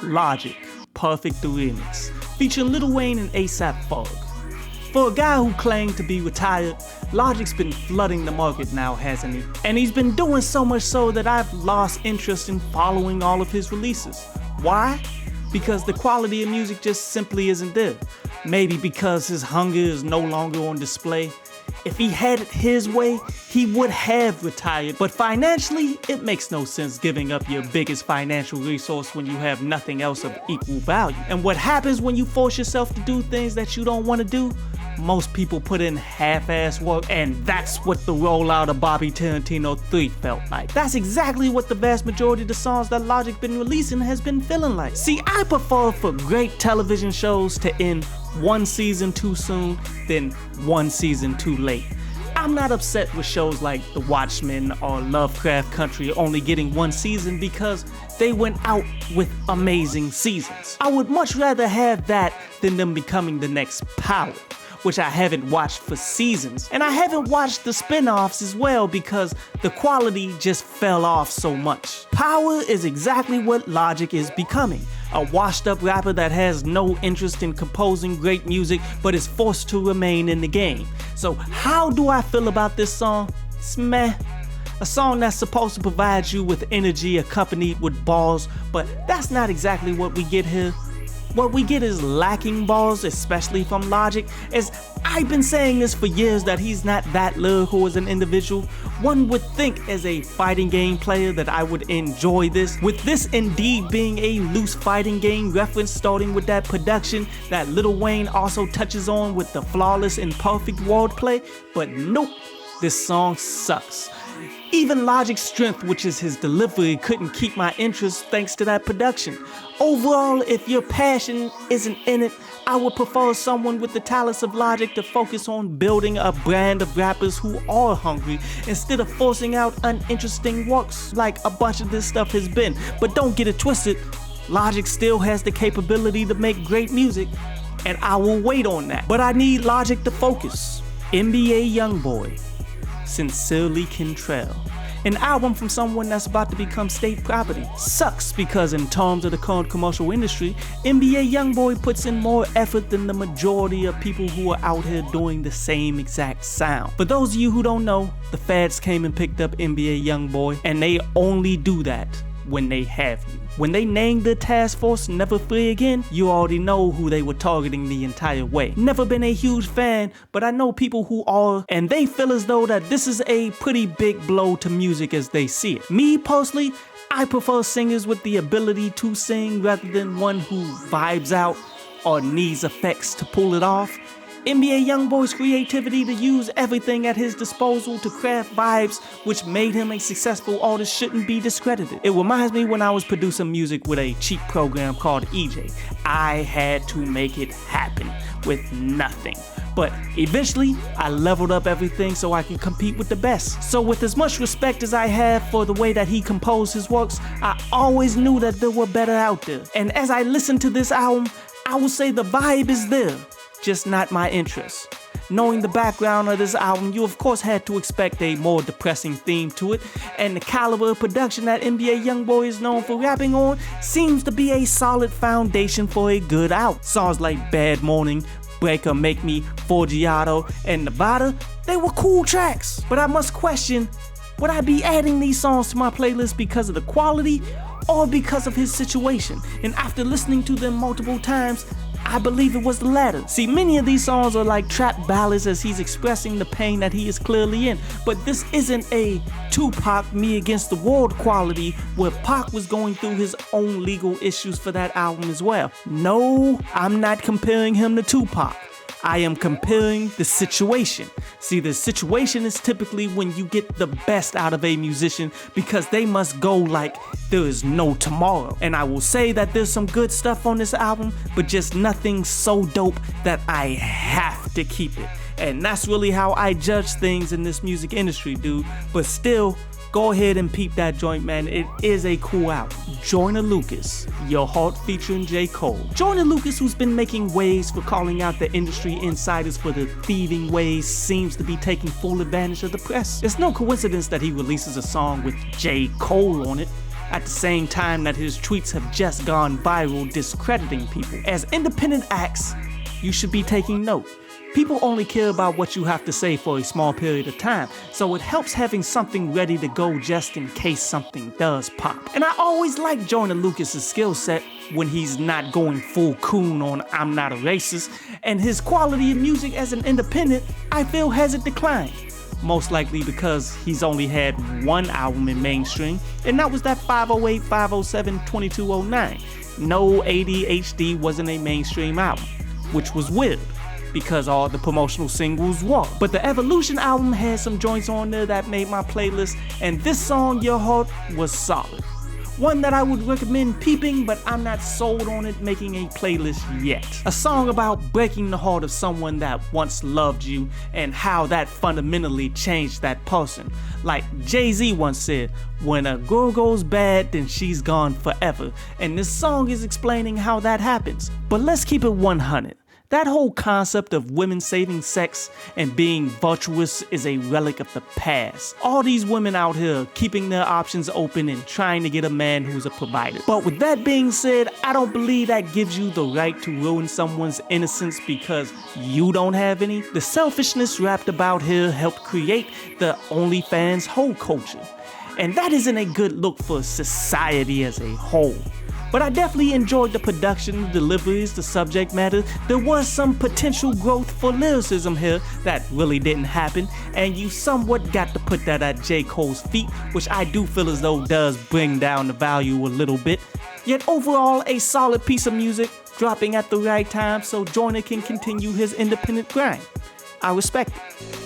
Logic, Perfect the Remix, featuring Lil Wayne and A$AP Ferg. For a guy who claimed to be retired, Logic's been flooding the market now, hasn't he? And he's been doing so much so that I've lost interest in following all of his releases. Why? Because the quality of music just simply isn't there. Maybe because his hunger is no longer on display. If he had it his way, he would have retired, but financially, it makes no sense giving up your biggest financial resource when you have nothing else of equal value. And what happens when you force yourself to do things that you don't want to do? Most people put in half-ass work, and that's what the rollout of Bobby Tarantino 3 felt like. That's exactly what the vast majority of the songs that Logic been releasing has been feeling like. See, I prefer for great television shows to end one season too soon than one season too late. I'm not upset with shows like The Watchmen or Lovecraft Country only getting one season because they went out with amazing seasons. I would much rather have that than them becoming the next Power, which I haven't watched for seasons. And I haven't watched the spin-offs as well because the quality just fell off so much. Power is exactly what Logic is becoming. A washed-up rapper that has no interest in composing great music but is forced to remain in the game. So how do I feel about this song? It's meh. A song that's supposed to provide you with energy accompanied with bars, but that's not exactly what we get here. What we get is lacking bars, especially from Logic, as I've been saying this for years that he's not that lyrical as an individual. One would think as a fighting game player that I would enjoy this, with this indeed being a loose fighting game reference starting with that production that Lil Wayne also touches on with the flawless and perfect wordplay, but nope, this song sucks. Even Logic's strength, which is his delivery, couldn't keep my interest thanks to that production. Overall, if your passion isn't in it, I would prefer someone with the talents of Logic to focus on building a brand of rappers who are hungry instead of forcing out uninteresting works like a bunch of this stuff has been. But don't get it twisted, Logic still has the capability to make great music, and I will wait on that. But I need Logic to focus. NBA Youngboy, Sincerely Kentrell. An album from someone that's about to become state property. Sucks because in terms of the current commercial industry, NBA Youngboy puts in more effort than the majority of people who are out here doing the same exact sound. For those of you who don't know, the feds came and picked up NBA Youngboy, and they only do that when they have you. When they named the task force Never Free Again, you already know who they were targeting the entire way. Never been a huge fan, but I know people who are, and they feel as though that this is a pretty big blow to music as they see it. Me personally, I prefer singers with the ability to sing rather than one who vibes out or needs effects to pull it off. NBA Youngboy's creativity to use everything at his disposal to craft vibes which made him a successful artist shouldn't be discredited. It reminds me when I was producing music with a cheap program called EJ. I had to make it happen with nothing. But eventually, I leveled up everything so I could compete with the best. So with as much respect as I have for the way that he composed his works, I always knew that there were better out there. And as I listened to this album, I would say the vibe is there, just not my interest. Knowing the background of this album, you of course had to expect a more depressing theme to it, and the caliber of production that NBA Youngboy is known for rapping on seems to be a solid foundation for a good album. Songs like Bad Morning, Breaker, Make Me, Forgiato, and Nevada, they were cool tracks. But I must question, would I be adding these songs to my playlist because of the quality or because of his situation? And after listening to them multiple times, I believe it was the latter. See, many of these songs are like trap ballads as he's expressing the pain that he is clearly in. But this isn't a Tupac Me Against the World quality where Pac was going through his own legal issues for that album as well. No, I'm not comparing him to Tupac. I am comparing the situation. See, the situation is typically when you get the best out of a musician because they must go like there is no tomorrow. And I will say that there's some good stuff on this album, but just nothing so dope that I have to keep it. And that's really how I judge things in this music industry, dude. But still, go ahead and peep that joint, man. It is a cool album. Joyner Lucus, Your Heart featuring J. Cole. Joyner Lucus, who's been making waves for calling out the industry insiders for the thieving ways, seems to be taking full advantage of the press. It's no coincidence that he releases a song with J. Cole on it. at the same time that his tweets have just gone viral discrediting people. As independent acts, you should be taking note. People only care about what you have to say for a small period of time, so it helps having something ready to go just in case something does pop. And I always like Joyner Lucas' skill set when he's not going full coon on I'm not a racist, and his quality of music as an independent, I feel hasn't declined. Most likely because he's only had one album in mainstream, and that was that 508, 507, 2209. No ADHD wasn't a mainstream album, which was weird, because all the promotional singles were. But the Evolution album had some joints on there that made my playlist, and this song, Your Heart, was solid. One that I would recommend peeping, but I'm not sold on it making a playlist yet. A song about breaking the heart of someone that once loved you and how that fundamentally changed that person. Like Jay-Z once said, when a girl goes bad, then she's gone forever. And this song is explaining how that happens. But let's keep it 100. That whole concept of women saving sex and being virtuous is a relic of the past. All these women out here keeping their options open and trying to get a man who's a provider. But with that being said, I don't believe that gives you the right to ruin someone's innocence because you don't have any. The selfishness wrapped about here helped create the OnlyFans hoe culture. And that isn't a good look for society as a whole. But I definitely enjoyed the production, the deliveries, the subject matter. There was some potential growth for lyricism here that really didn't happen, and you somewhat got to put that at J. Cole's feet, which I do feel as though does bring down the value a little bit. Yet overall, a solid piece of music, dropping at the right time so Joyner can continue his independent grind. I respect it.